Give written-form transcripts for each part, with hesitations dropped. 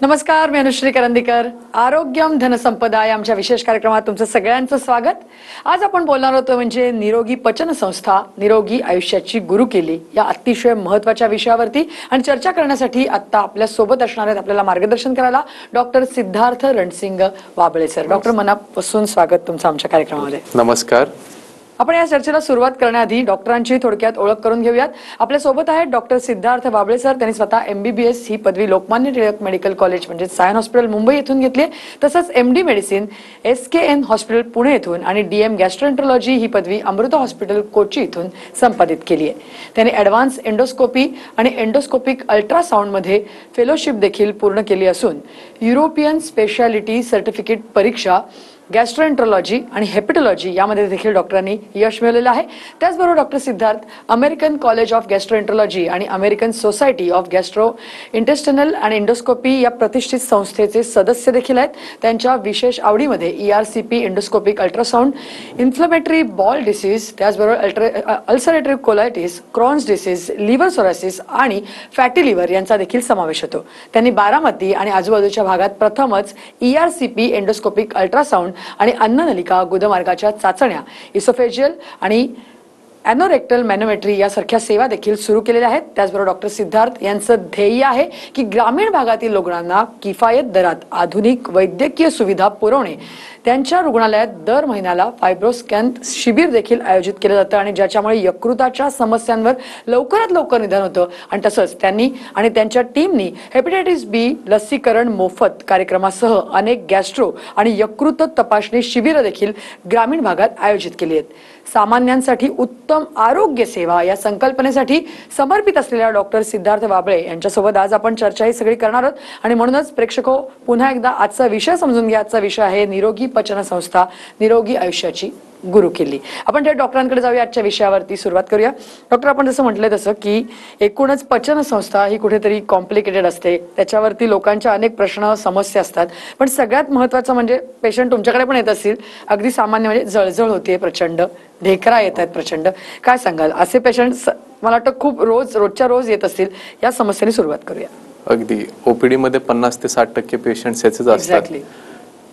नमस्कार, मी अनुश्री करंदीकर. आरोग्यम धनसंपदा या आमच्या विशेष कार्यक्रमात तुमचं सगळ्यांचं स्वागत. आज आपण बोलणार होतो म्हणजे निरोगी पचन संस्था निरोगी आयुष्याची गुरुकिल्ली या अतिशय महत्त्वाच्या विषयावरती. आणि चर्चा करण्यासाठी आता आपल्या सोबत असणार आहेत, आपल्याला मार्गदर्शन करायला doctor Siddharth Ransing Wable sir. Doctor, मनापासून स्वागत तुमचं आमच्या कार्यक्रमामध्ये. नमस्कार. आपण या चर्चेला सुरुवात करण्याआधी डॉक्टरांची थोडक्यात ओळख करून घेऊयात. आपल्या सोबत आहेत डॉक्टर सिद्धार्थ वाबळे सर. त्यांनी स्वतः MBBS ही पदवी लोकमान्य टिळक मेडिकल कॉलेज म्हणजे सायन हॉस्पिटल मुंबई येथून घेतली. तसंच MD medicine SKN hospital Pune येथून आणि DM गॅस्ट्रोएंटरोलॉजी ही पदवी अमृता हॉस्पिटल कोची येथून संपादित केली आहे. त्यांनी ॲडव्हान्स एंडोस्कोपी आणि एंडोस्कोपिक अल्ट्रासाऊंड मध्ये फेलोशिप देखील पूर्ण केली असून युरोपियन स्पेशालिटी सर्टिफिकेट परीक्षा गॅस्ट्रोएंटरोलॉजी आणि हेपेटॉलॉजी यामध्ये देखील डॉक्टरांनी यश मिळवलेलं आहे. त्याचबरोबर doctor Siddharth American College of Gastroenterology आणि American Society of Gastro Intestinal आणि एंडोस्कोपी या प्रतिष्ठित संस्थेचे सदस्य देखील आहेत. त्यांच्या विशेष आवडीमध्ये ERCP endoscopic ultrasound, inflammatory bowel disease, त्याचबरोबर ulcerative colitis, Crohn's disease, liver psoriasis आणि फॅटी लिव्हर यांचा देखील समावेश होतो. त्यांनी बारामती आणि आजूबाजूच्या भागात प्रथमच ERCP एंडोस्कोपिक अल्ट्रासाऊंड आणि अन्ननलिका गुदमार्गाच्या चाचण्या, इसोफेजियल आणि ॲनोरेक्टल मॅनोमेट्री यासारख्या सेवा देखील सुरू केलेल्या आहेत. त्याचबरोबर डॉक्टर सिद्धार्थ यांचं ध्येय आहे की ग्रामीण भागातील रुग्णांना किफायत दरात आधुनिक वैद्यकीय सुविधा पुरवणे. त्यांच्या रुग्णालयात दर महिन्याला फायब्रोस्कॅन शिबिर देखील आयोजित केलं जातं आणि ज्याच्यामुळे यकृताच्या समस्यांवर लवकरात लवकर निदान होतं. आणि तसंच त्यांनी आणि त्यांच्या टीमनी हेपॅटायटिस B लसीकरण मोफत कार्यक्रमासह अनेक गॅस्ट्रो आणि यकृत तपासणी शिबिरं देखील ग्रामीण भागात आयोजित केली आहेत. सामान्यांसाठी उत्तम आरोग्य सेवा या संकल्पनेसाठी समर्पित असलेल्या डॉक्टर सिद्धार्थ वाबळे यांच्यासोबत आज आपण चर्चा ही सगळी करणार आहोत. आणि म्हणूनच प्रेक्षको, पुन्हा एकदा आजचा विषय समजून घ्या. आजचा विषय आहे निरोगी पचन संस्था निरोगी आयुष्याची गुरुकिल्ली. आपण थेट डॉक्टरांकडे जाऊया. आजच्या विषयावरती सुरुवात करूया. डॉक्टर, आपण जसं म्हटलंय तसं की एकूणच पचन संस्था ही कुठेतरी कॉम्प्लिकेटेड असते, त्याच्यावरती लोकांच्या अनेक प्रश्न समस्या असतात. पण सगळ्यात महत्त्वाचं म्हणजे पेशंट तुमच्याकडे पण येत असतील, अगदी सामान्य म्हणजे जळजळ होते प्रचंड, ढेकरा येत आहेत प्रचंड. काय सांगाल? असे पेशंट मला वाटतं खूप रोजच्या रोज येत असतील. या समस्येने सुरुवात करूया. अगदी OPD मध्ये 50 ते 60% पेशंट्स याचेच असतात.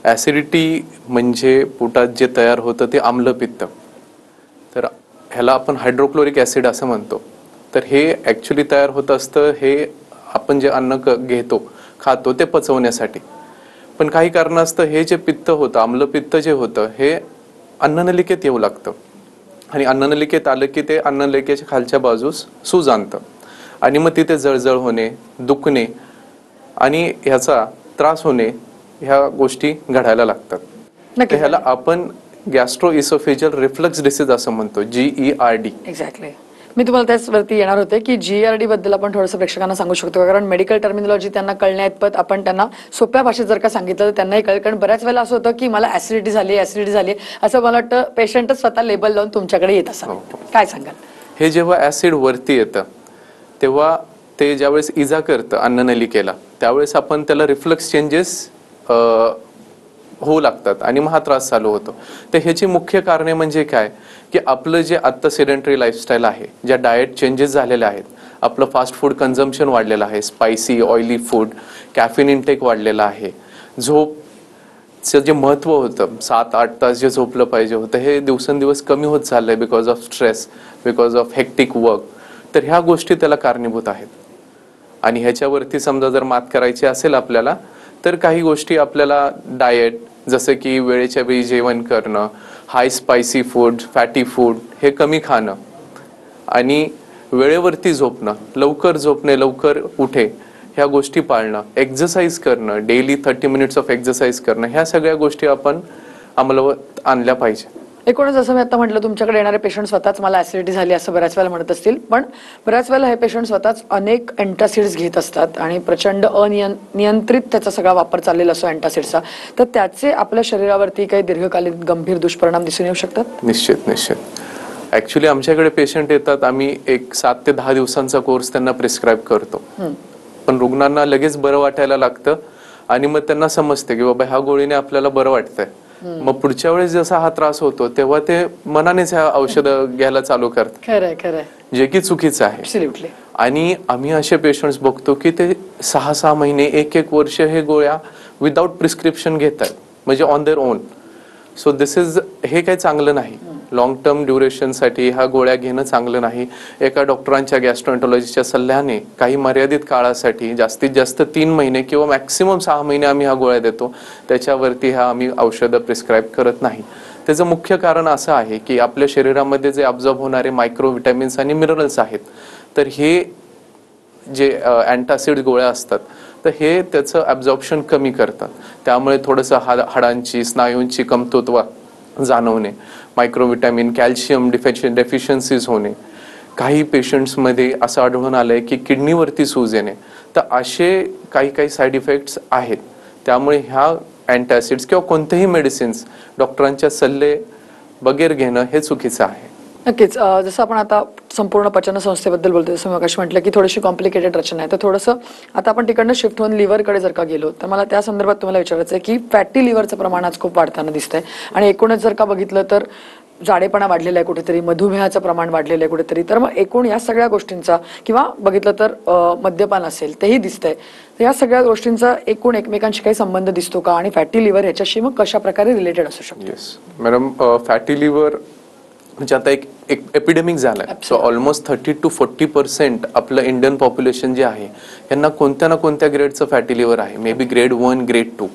ऍसिडिटी म्हणजे पोटात जे तयार होतं ते आम्लपित्त. तर ह्याला आपण हायड्रोक्लोरिक ऍसिड असं म्हणतो. तर हे ऍक्च्युली तयार होत असतं हे आपण जे अन्न घेतो खातो ते पचवण्यासाठी. पण काही कारणास्तव हे जे पित्त होतं, आम्लपित्त जे होतं, हे अन्ननलिकेत येऊ लागतं. आणि अन्ननलिकेत आलं की ते अन्ननलिकेच्या खालच्या बाजूस सूज आणतं आणि मग तिथे जळजळ होणे, दुखणे आणि ह्याचा त्रास होणे ह्या गोष्टी घडायला लागतात. ह्याला आपण गॅस्ट्रो इसोफेजियल रिफ्लक्स डिसीज असं म्हणतो, GERD. एक्झॅक्टली. मी तुम्हाला त्याचवरती येणार होते की GERD बद्दल आपण थोडंसं प्रेक्षकांना सांगू शकतो, कारण मेडिकल टर्मिनॉलॉजी त्यांना कळण्याइतपत आपण त्यांना सोप्या भाषेत जर का सांगितलं तर त्यांनाही कळेल. कारण बऱ्याच वेळेला असं होतं की मला ऍसिडिटी झाली असं मला वाटतं पेशंटच स्वतः लेबल लावून तुमच्याकडे येत असं. काय सांगाल? हे जेव्हा ऍसिड वरती येतं तेव्हा ते ज्यावेळेस इजा करतं अन्ननलिकेला त्यावेळेस आपण त्याला रिफ्लक्स चेंजेस होऊ लागतात आणि मग हा त्रास चालू होतो. तर ह्याची मुख्य कारणे म्हणजे काय की आपलं जे आत्ता सेडेंटरी लाईफस्टाईल आहे, ज्या डाएट चेंजेस झालेले आहेत, आपलं फास्ट फूड कन्झम्पशन वाढलेलं आहे, spicy oily food, caffeine intake वाढलेला आहे, झोपचं जे महत्त्व होतं 7-8 तास जे झोपलं पाहिजे होतं हे दिवसेंदिवस कमी होत चाललंय because of stress, because of hectic work. तर ह्या गोष्टी त्याला कारणीभूत आहेत. आणि ह्याच्यावरती समजा जर मात करायची असेल आपल्याला तर काही गोष्टी आपल्याला डाएट जसं की वेळेच्या वेळी जेवण करणं, हाय स्पायसी फूड, फॅटी फूड हे कमी खाणं आणि वेळेवरती झोपणं, लवकर झोपणे, लवकर उठे ह्या गोष्टी पाळणं, एक्सरसाइज करणं, डेली 30 मिनिट्स ऑफ एक्सरसाइज करणं, ह्या सगळ्या गोष्टी आपण अंमलात आणल्या पाहिजे. एकूणच जसं मी आता म्हटलं तुमच्याकडे येणारे पेशंट स्वतःच मला ऍसिडिटी झाली असं बऱ्याच वेळेला म्हणत असतील, पण बऱ्याच वेळेला हे पेशंट स्वतःच अनेक अँटासिड्स घेत असतात आणि प्रचंड नियंत्रित त्याचा सगळा वापर चाललेला असतो अँटासिडचा. तर त्याचे आपल्या शरीरावरती काही दीर्घकालीन गंभीर दुष्परिणाम दिसून येऊ शकतात? निश्चित. ऍक्च्युली आमच्याकडे पेशंट येतात, आम्ही एक 7 ते 10 दिवसांचा कोर्स त्यांना प्रिस्क्राईब करतो. पण रुग्णांना लगेच बरं वाटायला लागतं आणि मग त्यांना समजते की बाबा ह्या गोळीने आपल्याला बरं वाटतंय. मग पुढच्या वेळेस जसा हा त्रास होतो तेव्हा ते मनानेच ह्या औषध घ्यायला चालू करतात. खरंय खरंय. जे की चुकीचं आहे. ऍब्सोल्युटली. आणि आम्ही असे पेशंट्स बघतो की ते 6-6 महिने 1-1 वर्ष हे गोळ्या विदाउट प्रिस्क्रिप्शन घेतात, म्हणजे on their own. So this is, हे काही चांगलं नाही. लॉंग टर्म ड्युरेशनसाठी ह्या गोळ्या घेणं चांगलं नाही. एका डॉक्टरांच्या गॅस्ट्रोएंटरोलॉजीच्या सल्ल्याने काही मर्यादित काळासाठी जास्तीत जास्त 3 महिने किंवा मॅक्सिमम 6 महिने आम्ही ह्या गोळ्या देतो. त्याच्यावरती ह्या आम्ही औषधं प्रिस्क्राईब करत नाही. त्याचं मुख्य कारण असं आहे की आपल्या शरीरामध्ये जे अब्झॉर्ब होणारे मायक्रो विटॅमिन्स आणि मिनरल्स आहेत, तर हे जे अँटासिड गोळ्या असतात तर हे त्याचं ॲब्झॉर्प्शन कमी करतात. त्यामुळे थोडंसं हाडांची स्नायूंची कमतरता जाणवणे, मायक्रोविटॅमिन कॅल्शियम डेफिशियन्सीज होणे, काही पेशंट्समध्ये असं आढळून आलंय की किडनीवरती सूज येणे. तर असे काही साईड इफेक्ट्स आहेत. त्यामुळे ह्या अँटासिड्स किंवा कोणतेही मेडिसिन्स डॉक्टरांच्या सल्ले बगैर घेणं हे चुकीचं आहे. नक्कीच. जसं आपण आता संपूर्ण पचन संस्थेबद्दल बोलतोय, जसं मगाशी म्हटलं की थोडीशी कॉम्प्लिकेटेड रचना आहे, तर थोडंसं आता आपण तिकडनं शिफ्ट होऊन लिव्हरकडे जर का गेलो तर मला त्या संदर्भात तुम्हाला विचारायचं आहे की फॅटी लिव्हरचं प्रमाण आज खूप वाढताना दिसतंय आणि एकूणच जर का बघितलं तर जाडेपणा वाढलेला आहे कुठेतरी, मधुमेहाचं प्रमाण वाढलेलं आहे कुठेतरी. तर मग एकूण या सगळ्या गोष्टींचा किंवा बघितलं तर मद्यपान असेल तेही दिसतंय, तर या सगळ्या गोष्टींचा एकूण एकमेकांशी काही संबंध दिसतो का आणि फॅटी लिव्हर ह्याच्याशी मग कशा प्रकारे रिलेटेड असू शकतो? येस मॅडम, फॅटी लिव्हर म्हणजे आता एक एपिडेमिक झालाय. सो ऑलमोस्ट 30 to 40% आपलं इंडियन पॉप्युलेशन जे आहे यांना कोणत्या ना कोणत्या ग्रेडचं फॅटी लिव्हर आहे, may be grade 1, grade 2.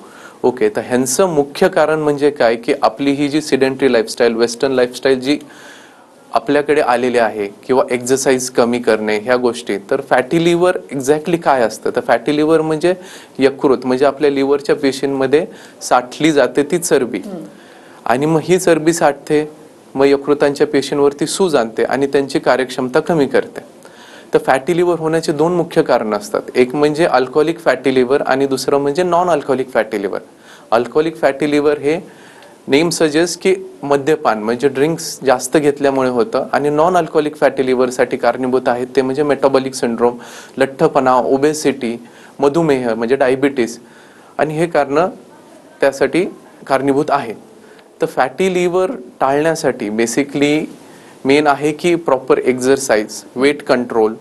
Okay, तर ह्यांचं मुख्य कारण म्हणजे काय की आपली ही जी सिडेंटरी लाईफस्टाईल, वेस्टर्न लाईफस्टाईल जी आपल्याकडे आलेली आहे किंवा एक्सरसाइज कमी करणे ह्या गोष्टी. तर फॅटी लिव्हर एक्झॅक्टली काय असतं, तर फॅटी लिव्हर म्हणजे यकृत, म्हणजे आपल्या लिव्हरच्या पेशींमध्ये साठली जाते ती चरबी, आणि मग ही चरबी साठते, मग यकृतांच्या पेशींवरती सूज आणते आणि त्यांची कार्यक्षमता कमी करते. तर फॅटी लिव्हर होण्याचे 2 मुख्य कारण असतात. एक म्हणजे अल्कोहोलिक फॅटी लिव्हर आणि दुसरं म्हणजे non alcoholic fatty liver. Alcoholic fatty liver हे नेम सजेस्ट की मद्यपान म्हणजे ड्रिंक्स जास्त घेतल्यामुळे होतं, आणि नॉन अल्कोहोलिक फॅटी लिव्हरसाठी कारणीभूत आहेत ते म्हणजे मेटाबॉलिक सिंड्रोम, लठ्ठपणा, ओबेसिटी, मधुमेह म्हणजे डायबिटीस, आणि हे कारण त्यासाठी कारणीभूत आहेत. तर फॅटी लिव्हर टाळण्यासाठी बेसिकली मेन आहे की प्रॉपर एक्झरसाइज, वेट कंट्रोल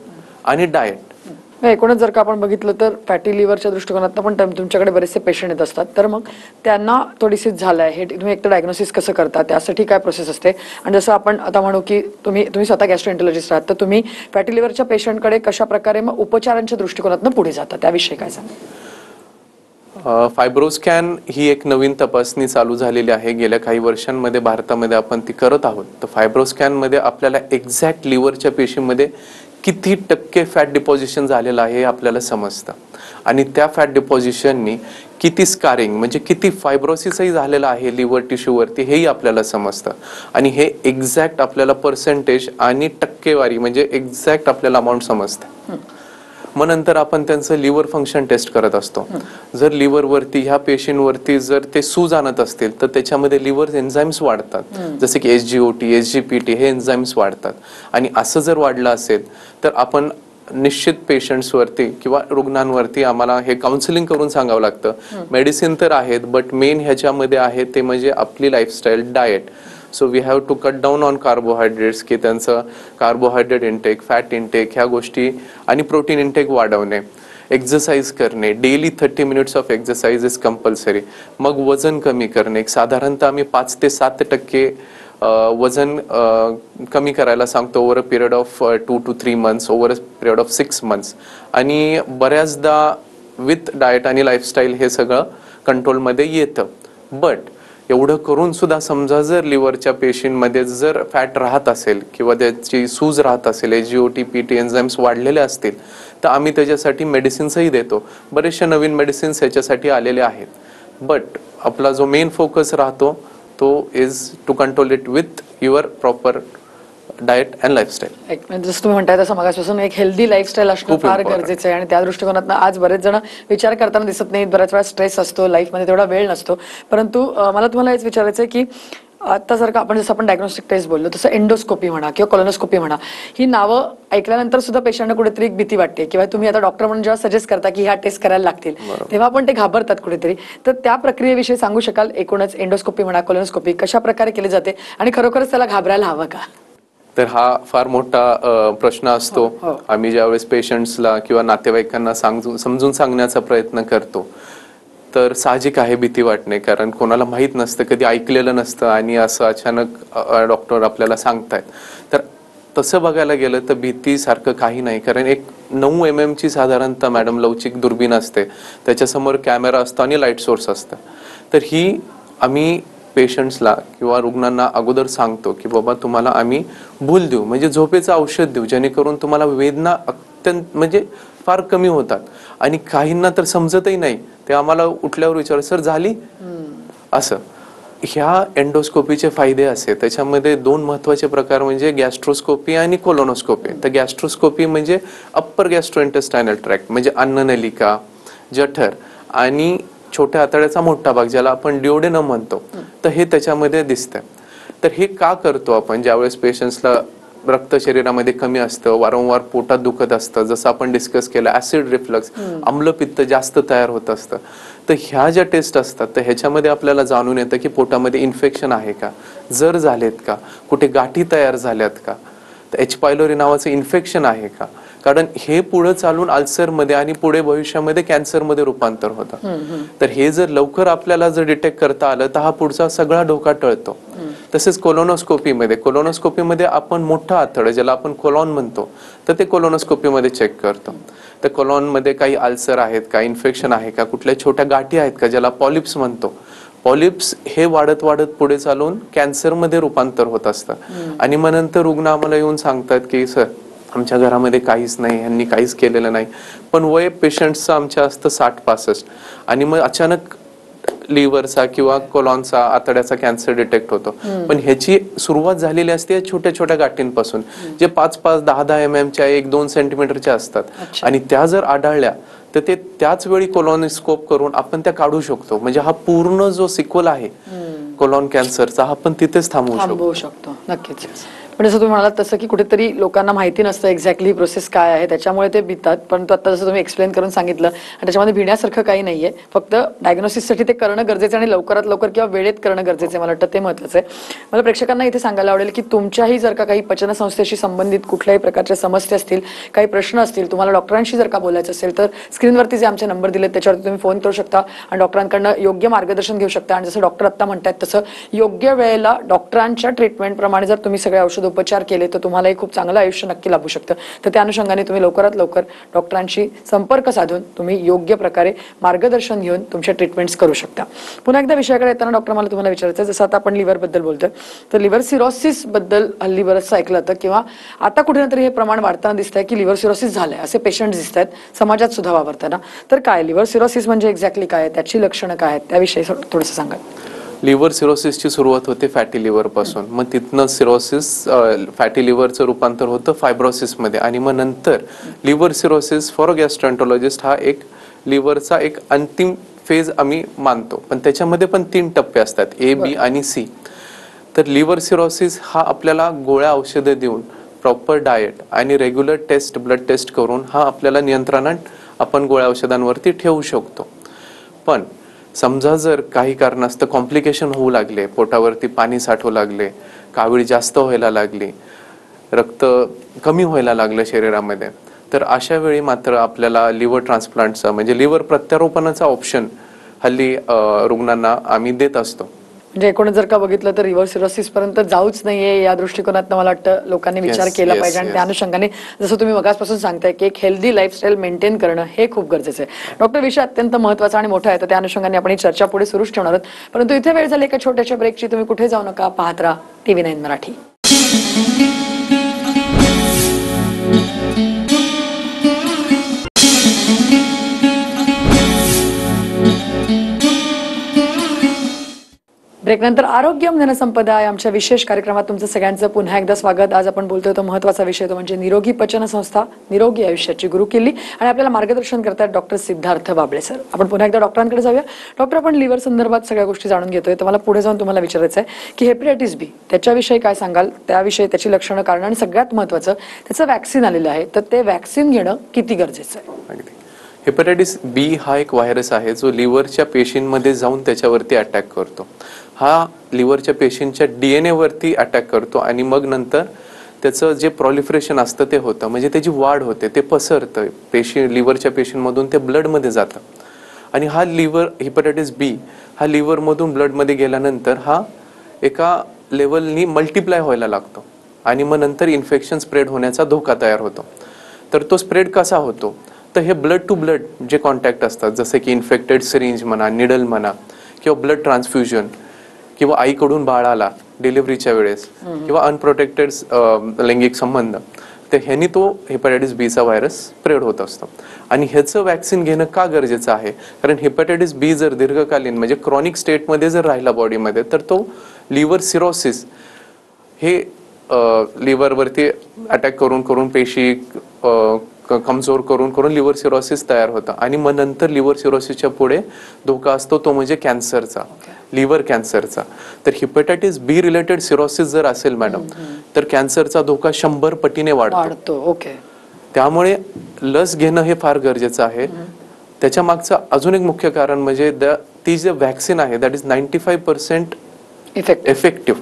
आणि डाएट. एकूणच जर का आपण बघितलं तर फॅटी लिव्हरच्या दृष्टिकोनातून पण तुमच्याकडे बरेचसे पेशंट येत असतात, तर मग त्यांना तो डिसीज झालाय हे तुम्ही एक तर डायग्नोसिस कसं करता, त्यासाठी काय प्रोसेस असते, आणि जसं आपण आता म्हणू की तुम्ही स्वतः गॅस्ट्रोएंटरोलॉजिस्ट आहात, तर तुम्ही फॅटी लिव्हरच्या पेशंटकडे कशा प्रकारे मग उपचारांच्या दृष्टिकोनातून पुढे जाता, त्याविषयी काय सांगा? फायब्रोस्कॅन ही एक नवीन तपासणी चालू झालेली आहे गेल्या काही वर्षांमध्ये भारतामध्ये, आपण ती करत आहोत. तर फायब्रोस्कॅनमध्ये आपल्याला एक्झॅक्ट लिव्हरच्या पेशीमध्ये किती टक्के फॅट डिपॉझिशन झालेलं आहे हे आपल्याला समजतं, आणि त्या फॅट डिपॉझिशननी किती स्कारिंग म्हणजे किती फायब्रोसिसही झालेलं आहे लिव्हर टिश्यूवरती हेही आपल्याला समजतं, आणि हे एक्झॅक्ट आपल्याला पर्सेंटेज आणि टक्केवारी म्हणजे एक्झॅक्ट आपल्याला अमाऊंट समजतं. मग नंतर आपण त्यांचं लिव्हर फंक्शन टेस्ट करत असतो. जर लिव्हरवरती ह्या पेशींवरती जर ते सूज आणत असतील तर त्याच्यामध्ये लिव्हर एन्झाईम्स वाढतात, जसे की SGOT, SGPT हे एन्झाईम्स वाढतात, आणि असं जर वाढलं असेल तर आपण निश्चित पेशंट्सवरती किंवा रुग्णांवरती आम्हाला हे काउन्सिलिंग करून सांगावं लागतं. मेडिसिन तर आहेत, बट मेन ह्याच्यामध्ये आहे ते म्हणजे आपली lifestyle, diet. So we have to cut down on carbohydrates, की त्यांचं कार्बोहायड्रेट इंटेक, फॅट इंटेक ह्या गोष्टी आणि प्रोटीन इंटेक वाढवणे, एक्झरसाइज करणे, daily 30 minutes of exercise is compulsory. मग वजन कमी करणे, साधारणतः आम्ही 5 ते 7% वजन कमी करायला सांगतो over a period of 2 to 3 months, over a period of 6 months, आणि बऱ्याचदा विथ डाएट आणि लाईफस्टाईल हे सगळं कंट्रोलमध्ये येतं. बट एवढं करून सुद्धा समजा जर लिव्हरच्या पेशींमध्ये जर फॅट राहत असेल किंवा त्याची सूज राहत असेल, SGOT, PT एन्झाईम्स वाढलेले असतील, तर आम्ही त्याच्यासाठी मेडिसिन्सही देतो. बरेचशा नवीन मेडिसिन्स याच्यासाठी आलेले आहेत. बट आपला जो मेन फोकस राहतो तो is to control it with your proper diet and lifestyle. जसं तुम्ही म्हणताय तसं मगापासून एक हेल्दी लाईफस्टाईल असणं फार गरजेचं आहे, आणि त्या दृष्टिकोनातून आज बरेच जण विचार करताना दिसत नाही. बऱ्याच वेळा स्ट्रेस असतो, लाईफमध्ये तेवढा वेळ नसतो. परंतु मला तुम्हाला हेच विचारायचं आहे की आता जर का आपण जसं आपण डायग्नोस्टिक टेस्ट बोललो तसं एंडोस्कोपी म्हणा किंवा कोलोनोस्कोपी म्हणा, ही नावं ऐकल्यानंतर सुद्धा पेशंटना कुठेतरी एक भीती वाटते, किंवा तुम्ही आता डॉक्टर म्हणून जेव्हा सजेस्ट करता की ह्या टेस्ट करायला लागतील तेव्हा पण ते घाबरतात कुठेतरी. तर त्या प्रक्रियेविषयी सांगू शकाल? एकूणच एंडोस्कोपी म्हणा, कोलोनोस्कोपी कशा प्रकारे केली जाते आणि खरोखरच त्याला घाबरायला हवं का? तर हा फार मोठा प्रश्न असतो. आम्ही ज्यावेळेस पेशंट्सला किंवा नातेवाईकांना समजून सांगण्याचा प्रयत्न करतो तर साहजिक आहे भीती वाटणे, कारण कोणाला माहीत नसतं, कधी ऐकलेलं नसतं आणि असं अचानक डॉक्टर आपल्याला सांगतायत. तर तसं बघायला गेलं तर भीतीसारखं काही नाही, कारण एक 9 mm ची साधारणतः मॅडम लवचिक दुर्बीण असते, त्याच्यासमोर कॅमेरा असतो आणि लाईट सोर्स असतं. तर ही आम्ही पेशंट्सला किंवा रुग्णांना अगोदर सांगतो की बाबा तुम्हाला आम्ही भूल देऊ, म्हणजे झोपेचं औषध देऊ, जेणेकरून तुम्हाला वेदना अत्यंत म्हणजे फार कमी होतात. आणि काहींना तर समजतही नाही, ते आम्हाला उठल्यावर विचार सर झाली असं. ह्या एंडोस्कोपीचे फायदे असे, त्याच्यामध्ये 2 महत्वाचे प्रकार म्हणजे गॅस्ट्रोस्कोपी आणि कोलोनोस्कोपी. तर गॅस्ट्रोस्कोपी म्हणजे अप्पर गॅस्ट्रोइंटेस्टायनल ट्रॅक्ट, म्हणजे अन्ननलिका, जठर आणि छोट्या आतड्याचा मोठा भाग ज्याला आपण ड्युओडेनम म्हणतो, तर हे त्याच्यामध्ये दिसतंय. तर हे का करतो आपण? ज्यावेळेस पेशंट्सला रक्त शरीरामध्ये कमी असतं, वारंवार पोटात दुखत असतं, जसं आपण डिस्कस केलं ऍसिड रिफ्लक्स, आम्लपित्त जास्त तयार होत असतं, तर ह्या ज्या टेस्ट असतात तर ह्याच्यामध्ये आपल्याला जाणून येतं की पोटामध्ये इन्फेक्शन आहे का, जर झालेत का, कुठे गाठी तयार झाल्यात का, तर एच पायलोरी नावाचं इन्फेक्शन आहे का, कारण हे पुढे चालून अल्सरमध्ये आणि पुढे भविष्यामध्ये कॅन्सरमध्ये रूपांतर होतं. तर हे जर लवकर आपल्याला जर डिटेक्ट करता आलं तर हा पुढचा सगळा धोका टळतो. तसेच कोलोनोस्कोपीमध्ये आपण मोठं आतडं ज्याला आपण कोलॉन म्हणतो, तर ते कोलोनोस्कोपीमध्ये चेक करतो. तर कोलॉनमध्ये काही अल्सर आहेत का, इन्फेक्शन आहे का, कुठल्या छोट्या गाठी आहेत का, ज्याला पॉलिप्स म्हणतो. पॉलिप्स हे वाढत वाढत पुढे चालून कॅन्सरमध्ये रूपांतर होत असतं. आणि मग नंतर रुग्ण आम्हाला येऊन सांगतात की सर आमच्या घरामध्ये काहीच नाही, यांनी काहीच केलेलं नाही, पण वय पेशंटचं आमच्या असतं 60-65 आणि मग अचानक लिव्हरचा किंवा कोलॉनचा आतड्याचा कॅन्सर डिटेक्ट होतो. पण ह्याची सुरुवात झालेली असते छोट्या छोट्या गाठींपासून, जे 5-5, 10-10 mm च्या 1-2 सेंटीमीटरच्या असतात. आणि त्या जर आढळल्या तर ते त्याच वेळी कोलॉनोस्कोप करून आपण त्या काढू शकतो. म्हणजे हा पूर्ण जो सिक्वल आहे कोलॉन कॅन्सरचा हा आपण तिथेच थांबवू शकतो. नक्कीच. पण जसं तुम्ही म्हणालात तसं की कुठेतरी लोकांना माहिती नसतं एक्झॅक्टली प्रोसेस काय आहे, त्याच्यामुळे ते भितात. परंतु आता जसं तुम्ही एक्सप्लेन करून सांगितलं आणि त्याच्यामध्ये भिण्यासारखं काही नाहीये, फक्त डायग्नोसिससाठी ते करणं गरजेचं आणि लवकरात लवकर किंवा वेळेत करणं गरजेचं आहे. मला वाटतं ते महत्त्वाचं आहे. मला प्रेक्षकांना इथे सांगायला आवडेल की तुमच्याही जर का काही पचनसंस्थेशी संबंधित कुठल्याही प्रकारच्या समस्या असतील, काही प्रश्न असतील, तुम्हाला डॉक्टरांशी जर का बोलायचं असेल तर स्क्रीनवरती जे आमचे नंबर दिलेत त्याच्यावरती तुम्ही फोन करू शकता आणि डॉक्टरांकडनं योग्य मार्गदर्शन घेऊ शकता. आणि जसं डॉक्टर आत्ता म्हणतात तसं योग्य वेळेला डॉक्टरांच्या ट्रीटमेंटप्रमाणे जर तुम्ही सगळे औषधोपचार केले तर तुम्हालाही खूप चांगलं आयुष्य नक्की लाभू शकतं. तर त्या अनुषंगाने तुम्ही लवकरात लवकर डॉक्टरांशी संपर्क साधून तुम्ही योग्य प्रकारे मार्गदर्शन घेऊन तुमचे ट्रीटमेंट्स करू शकता. पुन्हा एकदा विषयाकडे येताना डॉक्टर मला तुम्हाला विचारायचं आहे, जसं आता आपण लिव्हर बद्दल बोलतोय तर लिव्हर सिरोसिस बद्दल हल्ली बरंच ऐकलं होतं किंवा आता कुठे ना तरी हे प्रमाण वाढताना दिसतंय की लिव्हर सिरोसिस झालंय असे पेशंट दिसत आहेत समाजात सुद्धा वावरताना. तर काय लिव्हर सिरोसिस म्हणजे एक्झॅक्टली काय, त्याची लक्षणं काय आहेत, त्याविषयी थोडंसं सांगा. लिव्हर सिरोसिसची सुरुवात होते फॅटी लिव्हर पासून, मग तिथनं सिरोसिस फॅटी लिव्हरचं रूपांतर होतं फायब्रोसिसमध्ये आणि मग नंतर लिव्हर सिरोसिस फॉर गॅस्ट्रोएंटरोलॉजिस्ट हा एक लिव्हरचा एक अंतिम फेज आम्ही मानतो. पण त्याच्यामध्ये पण 3 टप्पे असतात, A, B आणि C. तर लिव्हर सिरोसिस हा आपल्याला गोळ्या औषधं देऊन प्रॉपर डाएट आणि रेग्युलर टेस्ट ब्लड टेस्ट करून हा आपल्याला नियंत्रणात आपण गोळ्या औषधांवरती ठेवू शकतो. पण समजा जर काही कारणास्तव कॉम्प्लिकेशन होऊ लागले, पोटावरती पाणी साठवू लागले, कावीळ जास्त व्हायला लागली, रक्त कमी व्हायला लागलं शरीरामध्ये, तर अशा वेळी मात्र आपल्याला लिव्हर ट्रान्सप्लांटचा म्हणजे लिव्हर प्रत्यारोपणाचा ऑप्शन हल्ली रुग्णांना आम्ही देत असतो. म्हणजे एकूणच जर का बघितलं तर लिव्हर सिरोसिस पर्यंत जाऊच नाहीये या दृष्टिकोनात मला वाटतं लोकांनी विचार केला पाहिजे. आणि त्या अनुषंगाने जसं तुम्ही मगासपासून सांगताय की एक हेल्दी लाईफस्टाईल मेंटेन करणं हे खूप गरजेचं आहे. डॉक्टर, विषय अत्यंत महत्त्वाचा आणि मोठा आहे, तर त्या अनुषंगाने आपण ही चर्चा पुढे सुरूच ठेवणार आहोत. परंतु इथे वेळ झाली एका छोट्याशा ब्रेकची. तुम्ही कुठे जाऊ नका, पाहत राहा TV9 मराठी. ब्रेकनंतर आरोग्यम धनसंपदा या आमच्या विशेष कार्यक्रमात तुमचं सगळ्यांचं पुन्हा एकदा स्वागत. आज आपण बोलतोय तो महत्त्वाचा विषय, तो म्हणजे निरोगी पचनसंस्था, निरोगी आयुष्याची गुरुकिल्ली. आणि आपल्याला मार्गदर्शन करतात डॉक्टर सिद्धार्थ बाबळे सर. आपण पुन्हा एकदा डॉक्टरांकडे जाऊया. डॉक्टर, आपण लिव्हर संदर्भात सगळ्या गोष्टी जाणून घेतोय, तर मला पुढे जाऊन तुम्हाला विचारायचं आहे की हेपॅटायटिस बी त्याच्याविषयी काय सांगाल, त्याविषयी त्याची लक्षणं, कारण आणि सगळ्यात महत्त्वाचं त्याचं वॅक्सिन आलेलं आहे, तर ते वॅक्सिन घेणं किती गरजेचं आहे? हेपॅटायटिस बी हा एक व्हायरस आहे जो लिव्हरच्या पेशींमध्ये जाऊन त्याच्यावरती अटॅक करतो. हा लिव्हरच्या पेशींच्या DNA वरती अटॅक करतो आणि मग नंतर त्याचं जे प्रॉलिफरेशन असतं ते होतं, म्हणजे त्याची वाढ होते, ते पसरतं लिव्हरच्या पेशींमधून ते ब्लडमध्ये जातं. आणि हा हेपॅटायटिस बी हा लिव्हरमधून ब्लडमध्ये गेल्यानंतर हा एका लेवलनी मल्टिप्लाय व्हायला लागतो आणि मग नंतर इन्फेक्शन स्प्रेड होण्याचा धोका तयार होतो. तर तो स्प्रेड कसा होतो, तर हे ब्लड टू ब्लड जे कॉन्टॅक्ट असतात, जसे की इन्फेक्टेड सिरिंज म्हणा, निडल म्हणा, किंवा ब्लड ट्रान्सफ्युजन, किंवा आईकडून बाळाला डिलिव्हरीच्या वेळेस, किंवा अनप्रोटेक्टेड लैंगिक संबंध, तर ह्यानी तो हेपॅटायटिस बीचा व्हायरस स्प्रेड होत असतो. आणि ह्याचं वॅक्सिन घेणं का गरजेचं आहे, कारण हेपॅटायटिस बी जर दीर्घकालीन म्हणजे क्रॉनिक स्टेटमध्ये जर राहिला बॉडीमध्ये, तर तो लिव्हर सिरोसिस हे लिव्हरवरती अटॅक करून करून पेशी कमजोर करून करून लिव्हर सिरोसिस तयार होतं. आणि मग नंतर लिव्हर सिरोसिसच्या पुढे धोका असतो तो म्हणजे कॅन्सरचा, लिव्हर कॅन्सरचा. तर हेपॅटायटिस बी रिलेटेड सिरोसिस जर असेल मॅडम, तर कॅन्सरचा धोका 100 पटीने वाढतो. ओके. त्यामुळे लस घेणं हे फार गरजेचं आहे. त्याच्या मागचं अजून एक मुख्य कारण म्हणजे ती जे वॅक्सिन आहे दॅट इज 95% इफेक्टिव्ह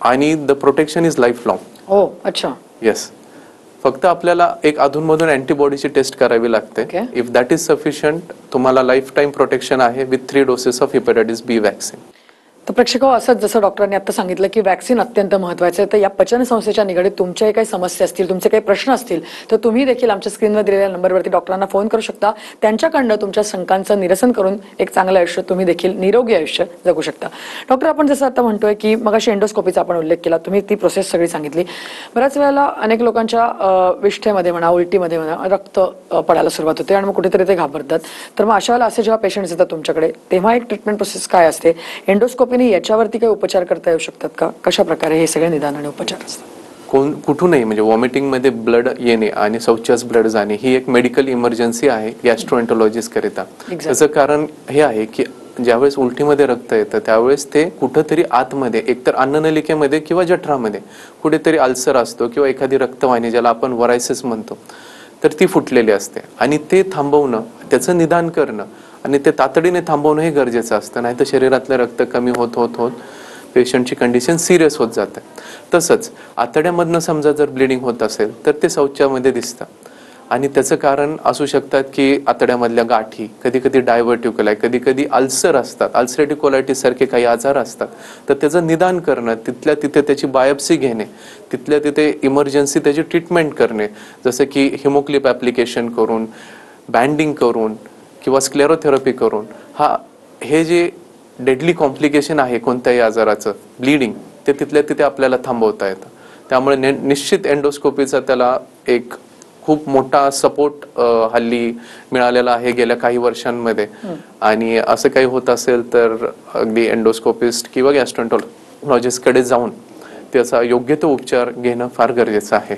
आणि the protection is life long. हो, अच्छा. येस, फक्त आपल्याला एक अधूनमधून अँटीबॉडीची टेस्ट करावी लागते. इफ दॅट इज सफिशियंट, तुम्हाला लाईफ टाईम प्रोटेक्शन आहे with 3 doses of hepatitis B vaccine. तर प्रेक्षको, असंच जसं डॉक्टरांनी आता सांगितलं की वॅक्सिन अत्यंत महत्त्वाचं आहे. तर या पचन संस्थेच्या निगडीत तुमच्याही काही समस्या असतील, तुमचे काही प्रश्न असतील, तर तुम्ही देखील आमच्या स्क्रीनवर दिलेल्या नंबरवरती डॉक्टरांना फोन करू शकता. त्यांच्याकडनं तुमच्या शंकांचं निरसन करून एक चांगलं आयुष्य, तुम्ही देखील निरोगी आयुष्य जगू शकता. डॉक्टर, आपण जसं आता म्हणतोय की मगाशी एंडोस्कोपीचा आपण उल्लेख केला, तुम्ही ती प्रोसेस सगळी सांगितली. बऱ्याच वेळेला अनेक लोकांच्या विष्ठेमध्ये म्हणा, उलटीमध्ये म्हणा, रक्त पडायला सुरुवात होते आणि मग कुठेतरी ते घाबरतात. तर मग अशा वेळेला असे जेव्हा पेशंट्स येतात तुमच्याकडे, तेव्हा एक ट्रीटमेंट प्रोसेस काय असते? एंडोस्कोपीने याच्यावरती काही उपचार करता येऊ शकतात का? कशा प्रकारे हे सगळे निदान आणि उपचार असतात? कुठूनही म्हणजे वॉमिटिंग मध्ये ब्लड येणे आणि शौचास ब्लड जाणे ही एक मेडिकल इमर्जन्सी आहे गॅस्ट्रोएंटरोलॉजिस्ट करिता. त्याचं कारण हे आहे की ज्यावेळेस उलटीमध्ये रक्त येतं त्यावेळेस ते कुठंतरी आतमध्ये, एकतर अन्ननलिकेमध्ये किंवा जठरामध्ये कुठेतरी अल्सर असतो किंवा एखादी रक्तवाहिनी, ज्याला आपण वरायसिस म्हणतो, तर ती फुटलेली असते. आणि ते थांबवणं, त्याचं निदान करणं आणि ते तातडीने थांबवणं हे गरजेचं असतं. नाही तर शरीरातलं रक्त कमी होत होत होत पेशंटची कंडिशन सिरियस होत जाते. तसंच आतड्यामधनं समजा जर ब्लिडिंग होत असेल तर ते शौचामध्ये दिसतं आणि त्याचं कारण असू शकतात की आतड्यामधल्या गाठी, कधी कधी डायव्हर्टिक्युलाय, कधी कधी अल्सर असतात, अल्सरेटिव्ह कोलायटिस सारखे काही आजार असतात. तर त्याचं निदान करणं, तिथल्या तिथे त्याची बायोप्सी घेणे, तिथल्या तिथे इमर्जन्सी त्याची ट्रीटमेंट करणे, जसं की हिमोक्लिप ॲप्लिकेशन करून, बँडिंग करून किंवा स्क्लेरोथेरपी करून, हे जे डेडली कॉम्प्लिकेशन आहे कोणत्याही आजाराचं, ब्लिडिंग, ते तिथल्या तिथे आपल्याला थांबवता येतं. त्यामुळे निश्चित एंडोस्कोपीचा त्याला एक खूप मोठा सपोर्ट हल्ली मिळालेला आहे गेल्या काही वर्षांमध्ये. आणि असं काही होत असेल तर अगदी एंडोस्कोपिस्ट किंवा गॅस्ट्रोएंटरोलॉजिस्टकडे जाऊन त्याचा योग्य तो उपचार घेणं फार गरजेचं आहे.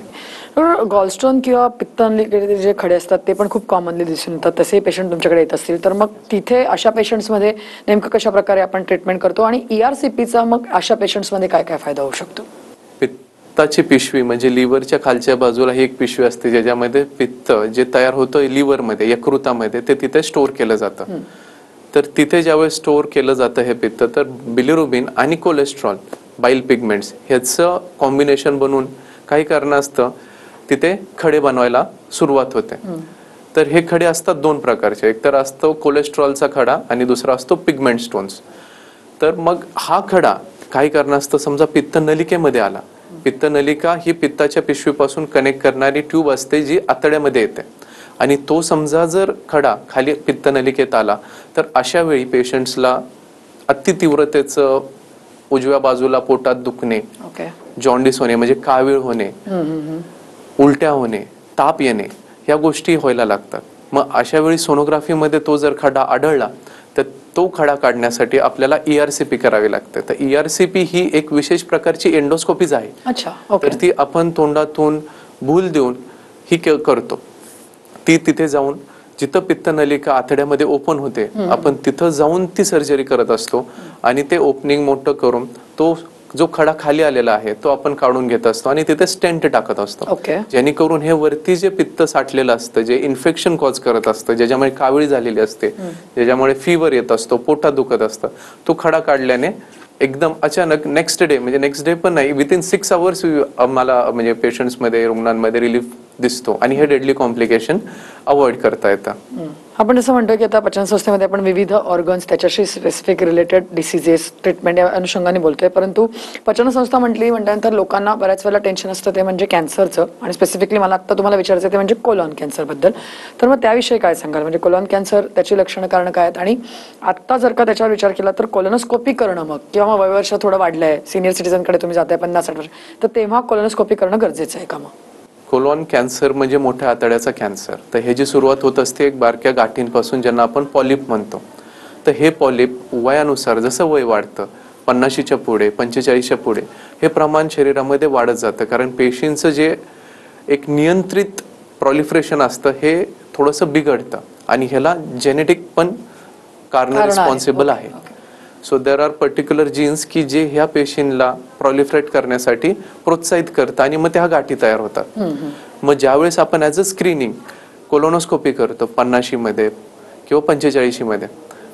गॉलस्टोन किंवा पित्तांमध्ये जे खडे असतात ते पण खूप कॉमनली दिसून येतात, तसे पेशंट तुमच्याकडे येत असतील तर मग तिथे अशा पेशंट्समध्ये नेमकं कशा प्रकारे आपण ट्रीटमेंट करतो आणि ERCPचा मग अशा पेशंट्समध्ये काय काय फायदा होऊ शकतो? पित्ताची पिशवी म्हणजे लिव्हरच्या खालच्या बाजूला ही एक पिशवी असते ज्याच्यामध्ये पित्त जे तयार होतं लिव्हरमध्ये, यकृतामध्ये, ते तिथे स्टोअर केलं जातं. तर तिथे ज्यावेळेस स्टोअर केलं जातं हे पित्त, तर बिलिरुबिन आणि कोलेस्ट्रॉल, बाईल पिगमेंट्स ह्याचं कॉम्बिनेशन बनून काही कारणास्तव तिथे खडे बनवायला सुरुवात होते. तर हे खडे असतात 2 प्रकारचे, एक तर असतो कोलेस्ट्रॉलचा खडा आणि दुसरा असतो पिगमेंट स्टोन्स. तर मग हा खडा काही कारणास्तव समजा पित्त नलिकेमध्ये आला, पित्त नलिका ही पित्ताच्या पिशवीपासून कनेक्ट करणारी ट्यूब असते जी आतड्यामध्ये येते, आणि तो समजा जर खडा खाली पित्त नलिकेत आला तर अशा वेळी पेशंट्सला अतितीव्रतेचं उजव्या बाजूला पोटात दुखणे, जॉन्डिस होणे म्हणजे कावीळ होणे, उलट्या होणे, ताप येणे, या गोष्टी व्हायला लागतात. मग अशा वेळी सोनोग्राफीमध्ये तो जर खडा आढळला तर तो खडा काढण्यासाठी आपल्याला ERCP करावी लागते. तर ERCP ही एक विशेष प्रकारची एंडोस्कोपीज आहे. तर ती आपण तोंडातून भूल देऊन ही करतो. ती तिथे जाऊन जिथं पित्तनलिका आतड्यामध्ये ओपन होते, आपण तिथं जाऊन ती सर्जरी करत असतो आणि ते ओपनिंग मोठं करून तो जो खडा खाली आलेला आहे तो आपण काढून घेत असतो आणि तिथे स्टेंट टाकत असतो, जेणेकरून हे वरती जे पित्त साठलेलं असतं, जे इन्फेक्शन कॉज करत असतं, ज्याच्यामुळे कावळी झालेली असते, ज्याच्यामुळे फीवर येत असतो, पोटात दुखत असतं, तो खडा काढल्याने एकदम अचानक नेक्स्ट डे, म्हणजे नेक्स्ट डे पण नाही, विथिन 6 hours मला म्हणजे पेशंट्समध्ये, रुग्णांमध्ये रिलीफ दिसतो आणि हे डेडली कॉम्प्लिकेशन अवॉइड करता येतं. आपण जसं म्हणतो की आता पचनसंस्थेमध्ये आपण विविध ऑर्गन्स त्याच्याशी स्पेसिफिक रिलेटेड डिसिजेस ट्रीटमेंट या अनुषंगाने बोलतोय, परंतु पचनसंस्था म्हटल्यानंतर लोकांना बऱ्याच वेळेला टेन्शन असतं ते म्हणजे कॅन्सरचं, आणि स्पेसिफिकली मला आता तुम्हाला विचारायचं ते म्हणजे कोलॉन कॅन्सर बद्दल. तर मग त्याविषयी काय सांगाल, म्हणजे कोलॉन कॅन्सर त्याची लक्षणं कारण काय आहेत, आणि आता जर का त्याच्यावर विचार केला तर कोलोनोस्कोपी करणं मग, किंवा मग वयवर्ष थोडं वाढलंय, सिनियर सिटीजनकडे तुम्ही जाताय 50-60 वर्ष, तर तेव्हा कोलोनोस्कोपी करणं गरजेचं आहे का मग? कोलॉन कॅन्सर म्हणजे मोठ्या आतड्याचा कॅन्सर. तर हे जी सुरुवात होत असते एक बारक्या गाठींपासून, ज्यांना आपण पॉलिप म्हणतो. तर हे पॉलिप वयानुसार जसं वय वाढतं, 50च्या पुढे, 45च्या पुढे, हे प्रमाण शरीरामध्ये वाढत जातं. कारण पेशींचं जे एक नियंत्रित प्रॉलिफरेशन असतं हे थोडंसं बिघडतं, आणि ह्याला जेनेटिक पण कारण रिस्पॉन्सिबल आहे. So there are particular genes की जे ह्या पेशींना प्रॉलिफरेट करण्यासाठी प्रोत्साहित करतात, आणि मग त्या गाठी तयार होतात. मग ज्यावेळेस आपण ॲज अ स्क्रीनिंग कोलोनोस्कोपी करतो 50मध्ये किंवा 45मध्ये,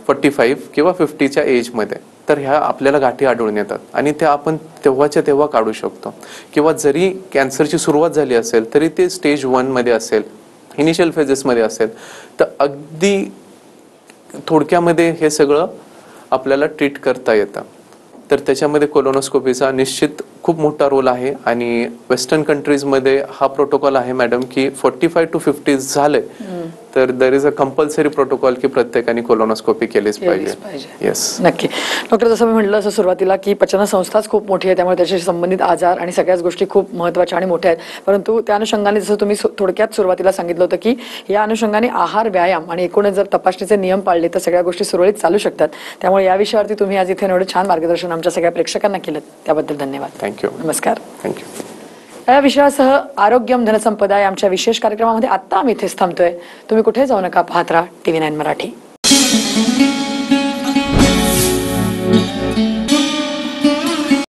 45 किंवा 50च्या एजमध्ये, तर ह्या आपल्याला गाठी आढळून येतात, आणि त्या आपण तेव्हाच्या तेव्हा काढू शकतो. किंवा जरी कॅन्सरची सुरुवात झाली असेल तरी ते स्टेज 1 मध्ये असेल, इनिशियल फेजेसमध्ये असेल, तर अगदी थोडक्यामध्ये हे सगळं आपल्याला ट्रीट करता येतं. तर त्याच्यामध्ये कोलोनोस्कोपीचा निश्चित खूप मोठा रोल आहे. आणि वेस्टर्न कंट्रीजमध्ये हा प्रोटोकॉल आहे मॅडम की 45 to 50 झाले तर there is a compulsory protocol की प्रत्येकाने कोलोनोस्कोपी केलीच पाहिजे. येस, नक्की. डॉक्टर, जसं मी म्हटलं असं सुरुवातीला की पचनसंस्थाच खूप मोठी आहे, त्यामुळे त्याच्याशी संबंधित आजार आणि सगळ्याच गोष्टी खूप महत्त्वाच्या आणि मोठ्या आहेत. परंतु त्या अनुषंगाने जसं तुम्ही थोडक्यात सुरुवातीला सांगितलं होतं की या अनुषंगाने आहार, व्यायाम आणि एकूणच जर तपासणीचे नियम पाळले तर सगळ्या गोष्टी सुरळीत चालू शकतात. त्यामुळे या विषयावरती तुम्ही आज इथे एवढं छान मार्गदर्शन आमच्या सगळ्या प्रेक्षकांना केलं, त्याबद्दल धन्यवाद. थँक्यू. नमस्कार. थँक्यू. या विषयासह आरोग्यम धनसंपदा या आमच्या विशेष कार्यक्रमामध्ये आता आम्ही इथेच थांबतोय. तुम्ही कुठे जाऊ नका, पाहत राहा TV9 मराठी.